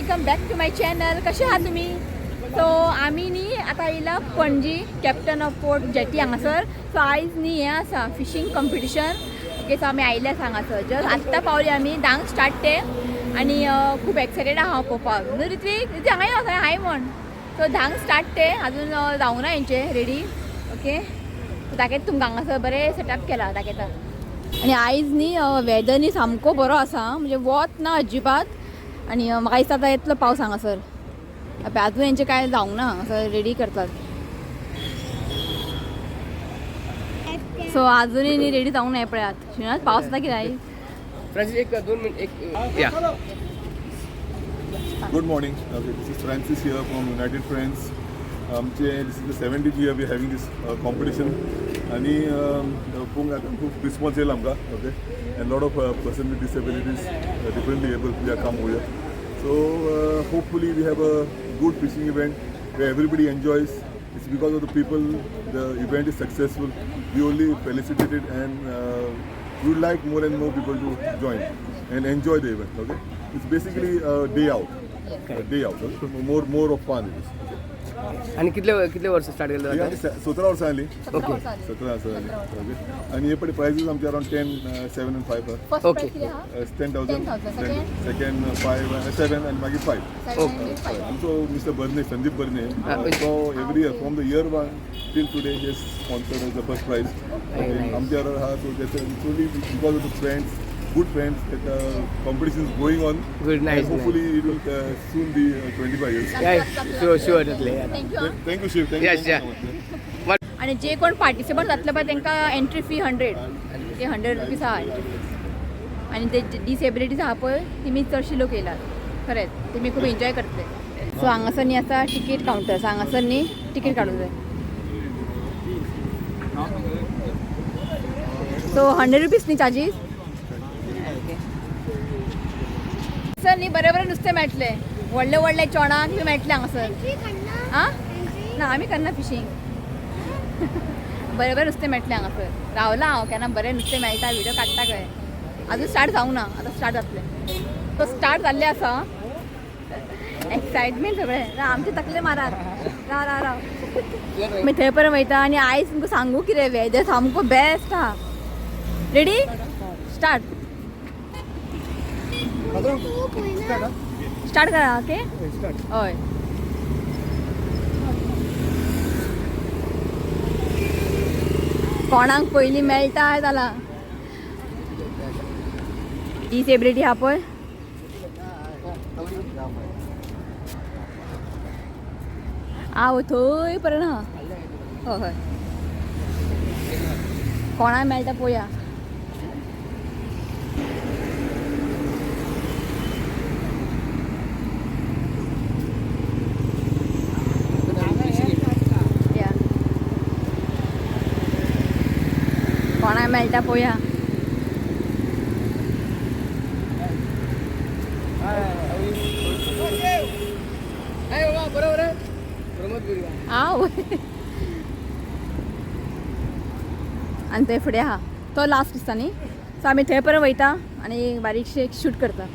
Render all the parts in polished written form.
Welcome back to my channel. कसे आहात तुम्ही? सो आम्ही न्ही आता येयला Panaji captain of port jetty हांगासर. सो आयज न्ही हें आसा फिशींग कॉम्पिटिशन. ओके, सो आमी आयल्या हांगासर जस्ट आत्तां पावली आमी. डांग स्टार्ट ते आनी खूब एक्सायटेड आहा हांव पळोवपाक. न्हू ऋत्विक हांगा यो थंय हाय म्हण. सो धांक स्टार्ट ते अजून जावना हेंचे रेडी. ओके, दाखयता तुमकां हांगासर बरें सेटअप केला दाखयता. आणि आयज न्ही वेदर न्ही सामको बरो आसा, म्हणजे वत ना अजिबात. आणि म्हाका दिसता आतां येतलो पावस हांगासर. अजून हेंचे काय जावंक ना, हांगासर रेडी करतात. सो अजूनही न्ही रेडी जावंक ना. हे पळयात श्रीनाथ पावस जाता कितें आयज. फ्रांसिस एक 2 मिनिट एक या. Good morning. This is Francis here from United Friends. This is the 70th year we are having this competition. आणि खूप रिस्पॉन्स येईल आमकां. Okay, and lot of person with disabilities, differently able, we are come over here. So hopefully we have a good fishing event where everybody enjoys. It's because of the people the event is successful. We only felicitated and we would like more and more people to join and enjoy the event. Okay, it's basically a day out. A day out. Okay? More of fun it is. आणि कितले वर्ष start केलं हे आम्ही 17 वर्सां जाली. 17 वर्सां 17 वर्सां जाली. ओके, आणि हे पळय प्रायजीस आमचे around 10, 7 and 5 first Okay. Price कितें आहा? 10,000. 10,000. सेकंड 5, 7 and मागीर 5. Okay. आमचो mister Berne, Sandeep Berne, so every year from the year 1 till today he has sponsored us the first prize. nice. आमच्या हा, so that's only because of the friends, good friends, that competition is going on. Good, nice, And hopefully it will soon be 25 years. Sure जातले. Thank you. Thank you Shiv. Thank Yes, you yeah. so much. आणि जे कोण participant जातले पळय तांकां entry fee 100. ते 100 rupees आहा entry fee. आणि ते डिसेबिलिटीज आहा पळय तेमी चडशी लोक येयलात. खरेंच तेमी खूब एन्जॉय करतले. सो हांगासर न्ही आसा टिकेट कावंटर. सो हांगासर न्ही टिकेट काडूंक जाय. सो 100 रुपीज न्ही चार्जीस. सर न्ही बरें बरें नुस्तें मेळटलें. व्हडले व्हडले चोणाक बी मेळटलें हांगासर. आं ना आमी करना फिशींग. बरें बरें नुस्तें मेळटलें हांगासर. रावला हांव केन्ना बरें नुस्तें मेळटा व्हिडिओ काडटा खंय. अजून स्टार्ट जावंक ना, आतां स्टार्ट जातलें. तो स्टार्ट जाल्लें आसा. एक्सायटमेंट सगळें. आमचे तकले मारात. राव मागीर थंय पर्यंत वयता. आनी आयज तुमकां सांगू कितें वेदर सामको बेस्ट आहा. Ready start. स्टार्ट करा. ओके हय. कोणाक पयलीं मेळटा जालां. डिसेबिलिटी आहा पळय हांव थंय पर्यंत आहा. हय कोणाक मेळटा पळोवया. कोणाक मेळटा पळोवया. हांव आनी थंय फुडें आहा तो लास्ट दिसता न्ही. सो आमी थंय पर्यंत वयता आनी बारीकशें एक शूट करता.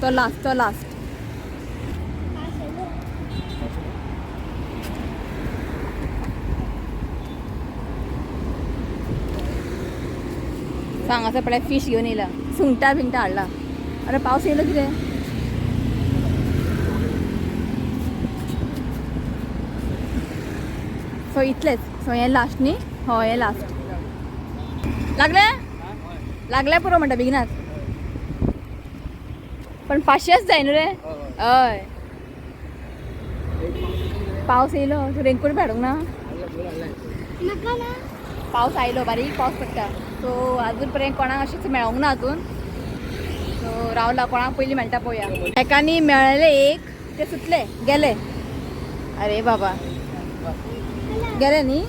तो लास्ट. सो हांगासर पळय फीश घेवन येयला. सुंगटां बिंगटां हाडला. अरे पावस येयलो कितें. सो इतलेंच. सो हें लास्ट न्ही. हय हें लास्ट. लागलें पुरो म्हणटा बेगिनात. पण 500च जाय न्हू रे. हय पावस येयलो. तूं रेनकोट बी हाडूंक ना. पावस आयलो बारीक पावस पडटा. सो अजून पर्यंत कोणाक अशेंच मेळोंक ना अजून. सो रावला कोणाक पयलीं मेळटा पळोवया. एकानी मेळ्ळें एक ते सुटले गेले. अरे बाबा गेले न्ही.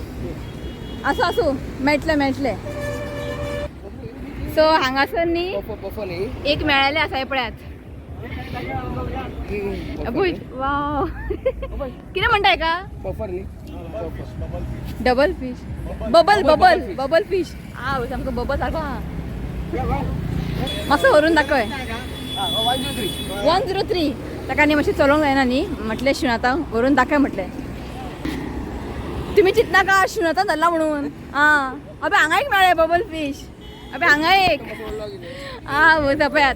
आसूं मेळटले. सो हांगासर न्ही एक मेळ्ळेलें आसा. हे पळयात. वाव कितें म्हणटा हेका. Double fish. Bubble fish. आव सामको बबल सारको आहा. मातसो व्हरून दाखय. 103 ताका न्ही मातशें चलोवंक जायना न्ही म्हटलें शिवनाथा व्हरून दाखय म्हटलें तुमी चिंतना का शिवनाथा धरला म्हणून आं अबे हांगा एक मेळ्ळें बबल फीश अबे हांगा एक आं वता पळयात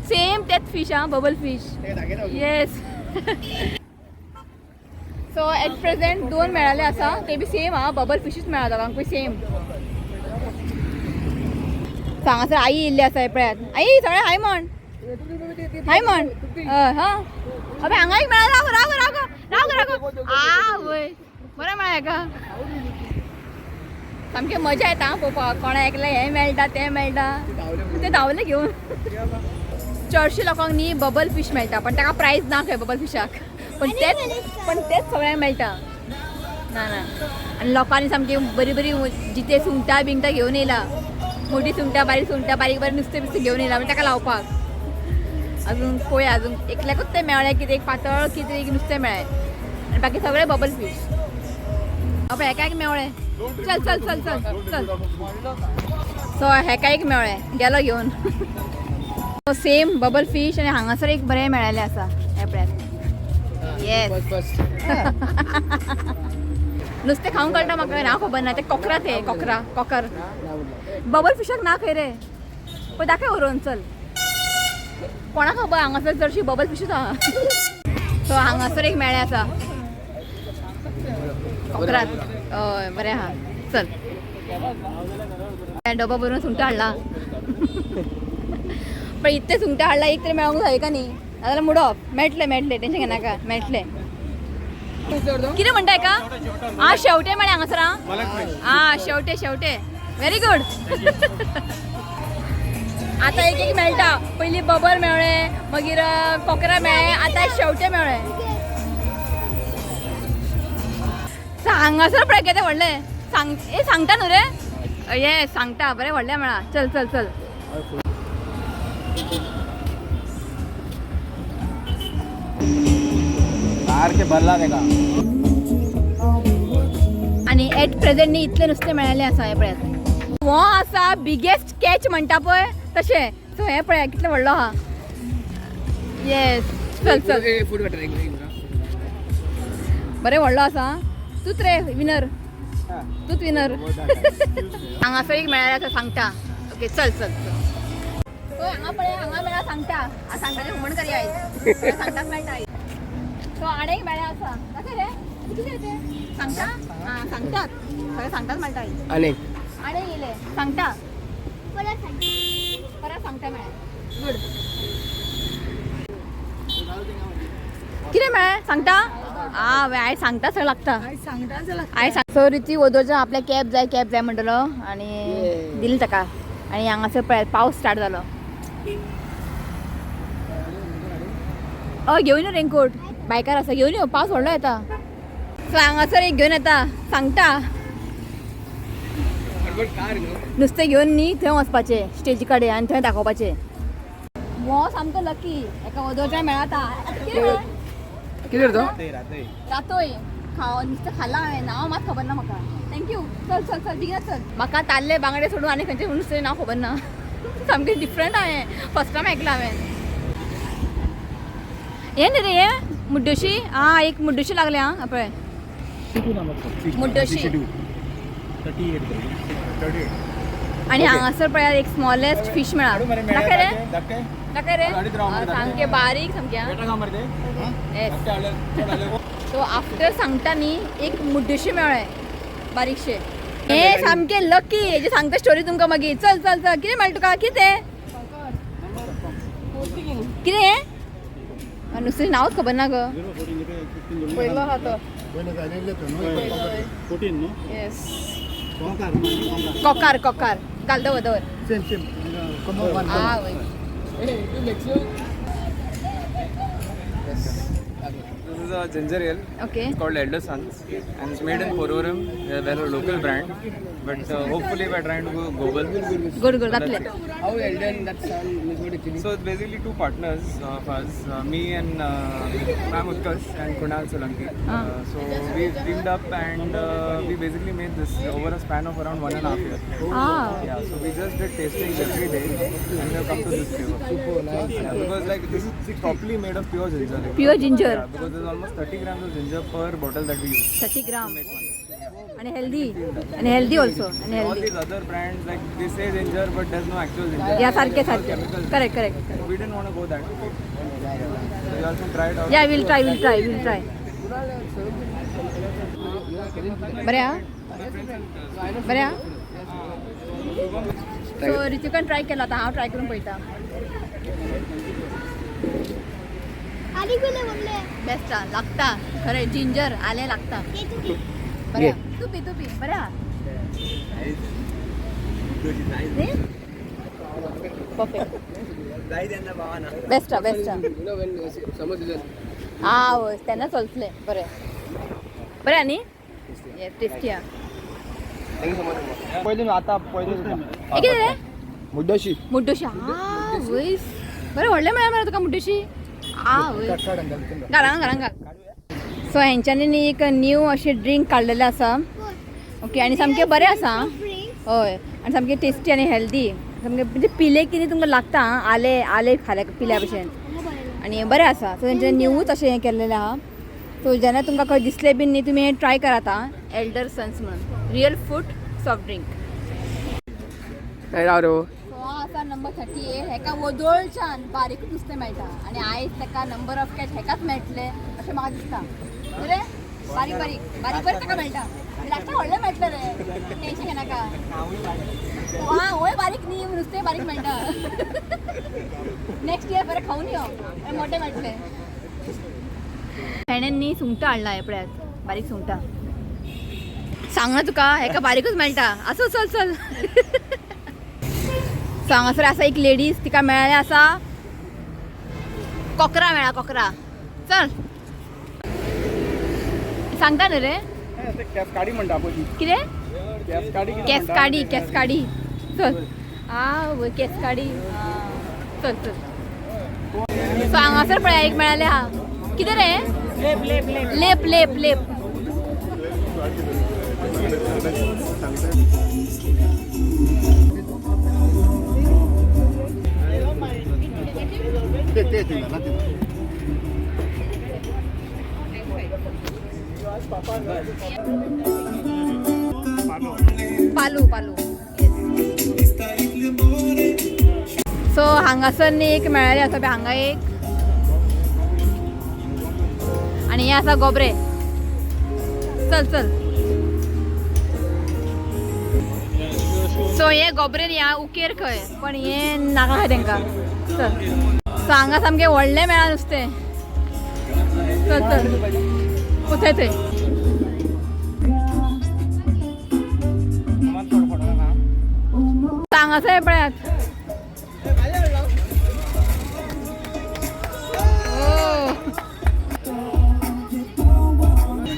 सेम तेच फीश आं bubble fish yes so at present 2 मेळाले आसा ते बी सेम आं बबल फिशूच मेळ्ळा दोगांकूय सेम हांगासर आई येयल्ली आसा हे पळयात आई सगळें हाय म्हण हां अबे हांगा एक मेळ्ळा राव आ वय बरें मेळ्ळें हेका सामकें मजा येता पळोवपाक कोणा एकलें हें मेळटा तें मेळटा ते धांवले घेवन चडशे लोकांक न्ही बबल फीश मेळटा पण ताका प्रायज ना खंय बबल फिशाक पण तेच सगळ्यांक मेळटा ना आनी लोकांनी सामकी बरी बरी जिते सुंगटां बिंगटां घेवन येयला मोठी सुंगटां बारीक बारीक नुस्तें बिस्तें घेवन येयला म्हणजे ताका लावपाक अजून पळोवया अजून एकल्याकूच तें मेळ्ळें कितें एक पातळ कितें एक नुस्तें मेळ्ळें आनी बाकी सगळे बबल फीश अबे हेका एक मेवळें चल चल चल चल चल सो हेका एक मेवळें गेलो घेवन सेम बबल फीश आनी हांगासर एक बरें मेळ्ळेलें आसा हे पळयात येस नुस्तें खावंक कळटा म्हाका नांव खबर ना ते कोकरा ते कोकर बबल फिशाक ना खंय रे पळय दाखय व्हरून चल कोणा खबर हांगासर चडशी बबल फिशूच आहा सो हांगासर एक मेळ्ळें आसा कोकरात हय बरें आहा चल डबो भरून सुंगटां हाडला पण इतले सुंगटां हाडला एक तरी मेळोंक जाय का न्ही नाजाल्यार मुडप मेळटले टेंशन घेनाका मेळटले कितें म्हणटा हेका आं शेवटे मेळ्ळे हांगासर आं शेवटे व्हेरी गूड आतां एक मेळटा पयलीं बबल मेळ्ळे मागीर कोकरा मेळ्ळे आतां शेवटे मेळ्ळे हांगासर पळय कितें व्हडलें सांगता न्हू रे ये सांगता बरें व्हडलें मेळ्ळा चल चल चल सारखे भरला तेका आनी एट प्रेझेंट न्ही इतलें नुस्तें मेळ्ळेलें आसा हे पळयात हो आसा बिगेस्ट कॅच म्हणटा पळय तशें सो हे पळय कितलो व्हडलो आहा येस चल चल फूड कटर बरें व्हडलो आसा तूच रे विनर तूच विनर हांगासर एक मेळ्ळें आसा सांगता ओके चल चल चल हांगा पळय हांगा मेळ्ळा सांगता सांगताचें हुमण करी आयज सांगताच मेळटा आयज सो आनी एक मेळ्ळें आसा दाखय रे कितें रे तें सांगता आं सांगतात सगळें सांगताच मेळटा आयज आणि येयले सांगता परत सांगता मेळ्ळें गूड कितें मेळ्ळें सांगता आं आयज सांगता सगळें लागता आयज सो रिती वदोळच्यान आपल्या कॅब जाय म्हणटलो आनी दिली ताका आनी हांगासर पळय पावस स्टार्ट जालो हय घेवन यो रेनकोट बायकार आसा घेवन यो पावस व्हडलो येता सो हांगासर एक घेवन येता सांगता नुस्तें घेवन न्ही थंय वचपाचें स्टेजी कडेन आनी थंय दाखोवपाचें हो सामको लकी एका वदोळच्यान मेळटा कितें तो रातोय नुस्तें खाल्लां हांवें नांव मात खबर ना म्हाका थँक्यू चल चल चल बेगिना चल म्हाका ताल्ले बांगडे सोडून आनी खंयचें नुस्तें नांव खबर ना सामकें डिफरंट हांवें फर्स्ट टायम आयकलां हांवें हें न्ही रे हें मुड्डोशी आं एक मुड्डोशी लागले आं पळय मुड्डोशी आनी हांगासर पळय एक स्मॉलेस्ट फीश मेळ्ळा दाखय रे सामकें बारीक सामकें सो आफ्टर सांगता न्ही एक मुड्डोशी मेळ्ळें बारीकशें हे सामकें लकी हेजी सांगता स्टोरी तुमकां मागीर चल चल चल कितें मेळ्ळें तुका कितें हें नुस्तें नांवच खबर ना गो पयलो आहा तो येस कोकार घाल दवर is a ginger ale. Okay It's called Elder Sons, and it's made in Pororum. We're a local brand, but hopefully we're trying to go global. Good good घातले. How Elden that sound is what actually. So it's basically two partners of us, me and Ma'am Utkarsh and Kunal Solanki. So we teamed up and we basically made this over a span of around 1.5 years. Yeah, so we just did tastings every day and we have come to this flavor. Super nice. Yeah, because like this is properly made of pure ginger. Pure ginger. Yeah, because there's almost 30 grams of ginger per bottle that we use. 30 gram to make one. आणि healthy also आणि All healthy. these other brands like they say ginger but there's no actual ginger. या सारखे सारखे. Chemicals. Correct correct. We didn't want to go that way. So we also tried out. या will try. बऱ्या बऱ्या. So ऋतिकान try केला आता हांव try करून पळयता. बेस्ट लागता खरें जिंजर आले लागता. बऱ्या तू पी बऱ्या. Perfect best. You know when summer season. हां तेन्ना चलतलें बरें बरें न्ही. टेस्टी आहा. Thank you so much. पहिले आता पहिले हे कितें रे मुड्डोशी. मुड्डोशी. हां वयस बरें व्हडलें मेळ्ळें मरे तुका मुड्डोशी. वय घाल. सो हेंच्यांनी न्ही एक न्यू अशी ड्रिंक काडलेलें आसा. ओके आनी सामकें बरें आसा. हय आनी सामकें टेस्टी आनी हेल्दी. सामकें म्हणजे पिले की न्ही तुमकां लागता आले खाल्या पिल्या भशेन आनी बरें आसा. सो तेंचें न्यूच अशें हें केल्लेलें आहा. सो जेन्ना तुमकां खंय दिसलें बीन न्ही तुमी हें ट्राय करात आतां. एल्डर सन्स म्हणून रियल फूड सॉफ्ट ड्रिंक. काय राव हो आसा नंबर 38. हेका वोदोळच्यान बारीक नुस्तें मेळटा आनी आयज तेका नंबर ऑफ कॅच हेकाच मेळटले अशें म्हाका दिसता. रे बारीक ताका मेळटा. लागता व्हडलें मेळटलें रे. टेन्शन घेनाका. वय बारीक न्ही नुस्तें बारीक मेळटा. नेक्स्ट इयर बरें खावन यो मोठे मेळटले. हेणेन न्ही सुंगटां हाडला हे पळयात. बारीक सुंगटां सांगना तुका हेका बारीकूच मेळटा. आसो चल. सो हांगासर आसा एक लेडीज तिका मेळ्ळें आसा कोकरा मेळ्ळा. कोकरा चल सांगता न्ही रे कॅसकाडी म्हणटा पळय. कितें कॅसकाडी. चल वय कॅसकाडी. चल. सो हांगासर पळय एक मेळ्ळें आहा. कितें रे लेप. पालू. सो हांगासर न्ही एक मेळ्ळें आसा पळय हांगा एक आनी हें आसा गोबरे. चल. सो हे गोबरे न्ही हां उकेर खंय पण हें नाका खंय तेंकां. चल. सो हांगा सामकें व्हडलें मेळ्ळा नुस्तें. चल थंय. हांगासर पळयात.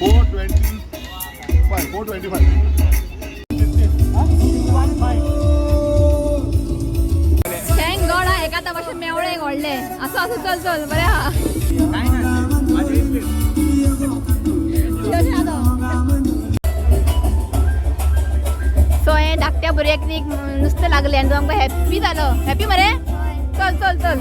ओ 425. थँक गॉड हा एका तमाशा मेवळे व्हडले. असं चल बरें आहा. सो हे धाकट्या भुरग्याक नुस्तें लागलें आनी तो आमकां हॅप्पी जालो. हॅप्पी मरे. चल.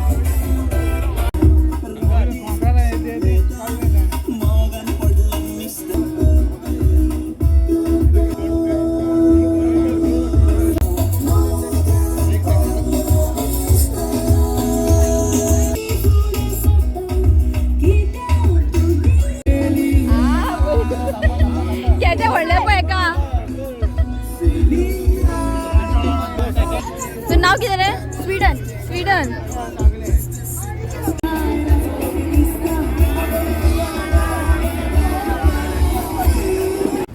व्हडलें पळय एका. तुझं नाव कितें रे. स्वीडन.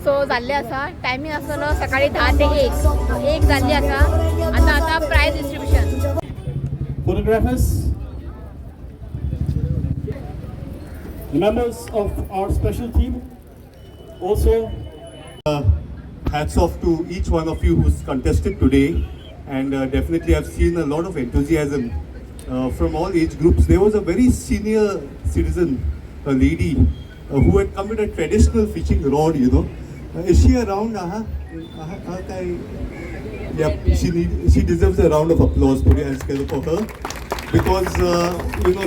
सो जाल्लें आसा. टायमींग आसतलो सकाळी 10 ते 1 जाल्ली आसा. आता prize distribution. Photographers. the members of our special team. Also, hats off to each one of you who's contested today, and definitely I've seen a lot of enthusiasm from all age groups. There was a very senior citizen, a lady, who had come with a traditional fishing rod, you know. Is she around? Yeah, she deserves a round of applause. Put your hands together for her, because you know,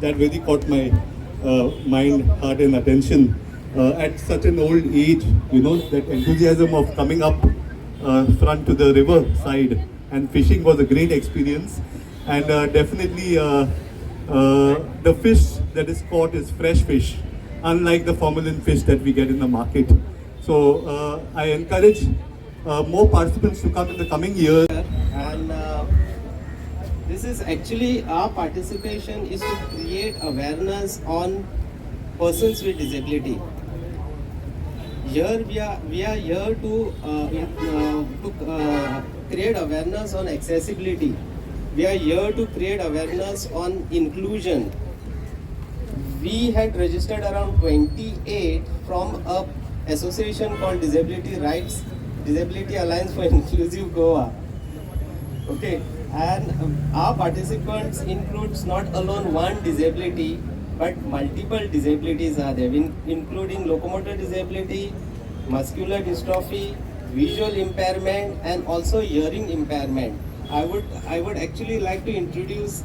that really caught my mind, heart, and attention at such an old age. You know, that enthusiasm of coming up front to the river side and fishing was a great experience, and definitely the fish that is caught is fresh fish, unlike the formalin fish that we get in the market. So I encourage more participants to come in the coming years. And this is actually our participation is to create awareness on persons with disability. Here we are here to create awareness on accessibility. We are here to create awareness on inclusion. We had registered around 28 from a association called Disability Alliance for Inclusive Goa. Okay, and our participants includes not alone one disability, but multiple disabilities are there, including locomotor disability, muscular dystrophy, visual impairment, and also hearing impairment. I would actually like to introduce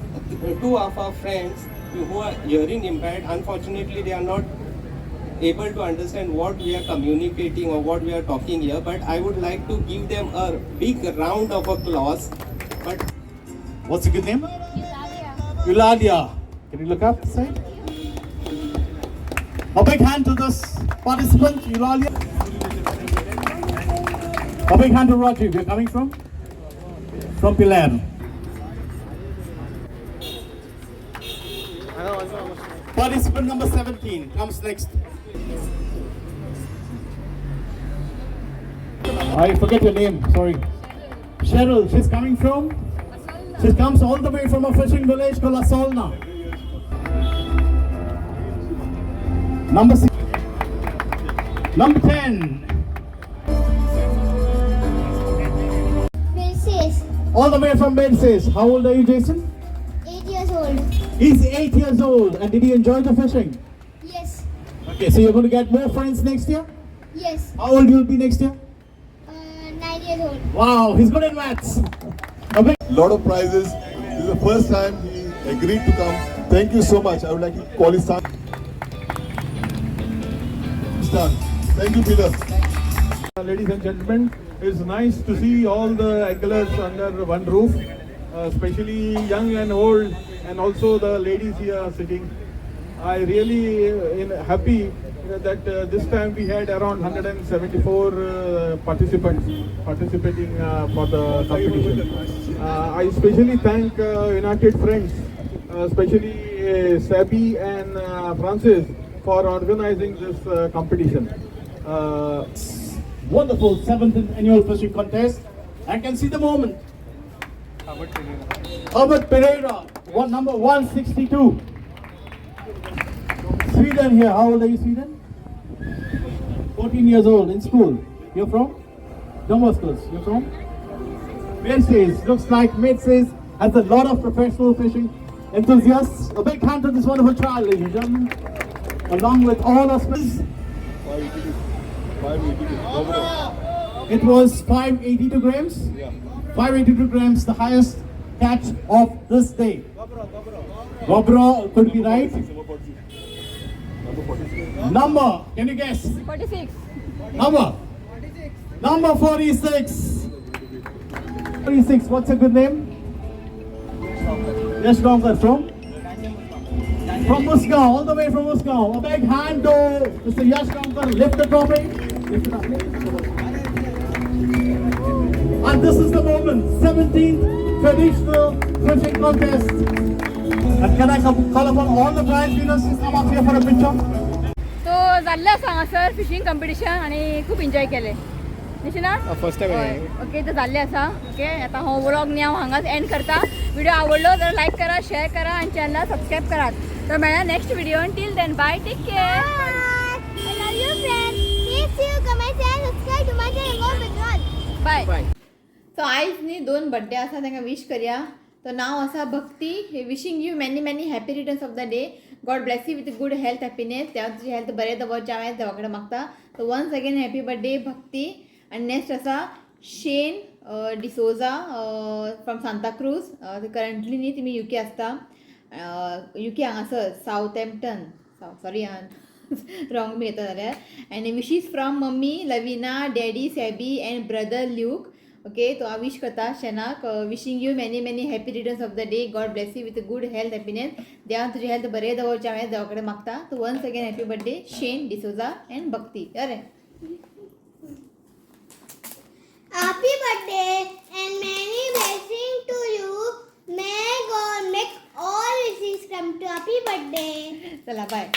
two of our friends who are hearing impaired. Unfortunately, they are not able to understand what we are communicating or what we are talking here, but I would like to give them a big round of applause. But What's your good name? Eulalia. Can you look up, say? A big hand to this participant, Eulalia. A big hand to Rajiv. You're coming from? From Pilar. Participant number 17 comes next. I forget your name, sorry. Cheryl, she's coming from? She comes all the way from a fishing village called Asolna. Number 6. Number 10. Mrs. All the way from Menzies. How old are you, Jason? 8 years old. He's 8 years old. And did he enjoy the fishing? Yes. Okay, so you're going to get more friends next year? Yes. How old will you be next year? 9 years old. Wow, he's good at maths. Okay. Lot of prizes. This is the first time he agreed to come. Thank you so much. I would like to call his son. Thank you, Peter. Ladies and gentlemen, it's nice to see all the anglers under one roof, especially young and old, and also the ladies here sitting. I really happy that this time we had around 174 participants participating for the competition. I especially thank United Friends, especially Sabi and Francis, for organizing this competition. Wonderful 7th annual fishing contest. I can see the moment. Herbert Pereira, number 162. Sweden here. How old are you, Sweden? 14 years old, in school. You're from? Damascus. You're from? Menzies. Looks like Menzies has a lot of professional fishing enthusiasts. A big hand to this wonderful child, ladies and gentlemen. Along with all our friends. 582. It was 582 grams. Yeah. 582 grams, the highest catch of this day. Gobro could be right. Number, can you guess? 46. Number? 46. Number 46. 46, what's a good name? Yes, Gomkar, from? From Muscat, all the way from Muscat. A big hand to Mr. Yash Gomkar. Lift the trophy. Lift it up. And this is the moment, 17th traditional fishing contest. And can I call upon all the prize winners to come up here for a picture? So जाल्लें आसा हांगासर fishing competition आनी खूब enjoy केलें निशिना first time okay तर जाल्लें आसा okay आतां हो व्लॉग न्ही हांव हांगाच एंड करता व्हिडिओ आवडलो जाल्यार लायक करा शेअर करा आनी चॅनल सबस्क्राईब करात तर मेळ्या next video till then bye take care I love you, friends. Please see you, comment, and subscribe to my channel. Go with bye bye so आयज न्ही 2 बर्थडे आसा तांकां विश करया तो नाव आसा Bhakti wishing you many many happy returns of the day God bless you with good health happiness देवा तुजी हेल्थ बरें दवरचें हांवें देवा कडेन मागता so once again happy birthday Bhakti आनी नेक्स्ट आसा शेन डिसोजा फ्रॉम सांताक्रूज करंटली न्ही तुमी UK आसता UK हांगासर सावथहॅम्पटन सॉरी रॉंग बी येता जाल्यार and wishes from mummy Lavina daddy Sabby and brother Luke okay तो हांव विश करता शेनाक wishing you many many happy returns of the day God bless you with good health happiness देवान तुजी हेल्थ बरें दवरचें हांवें देवा कडेन मागता तो वन्स अगेन हॅपी बर्थडे शेन डिसोजा एंड भक्ती अरे Happy birthday and many blessings to you. May God make all wishes come to happy birthday. चला बाय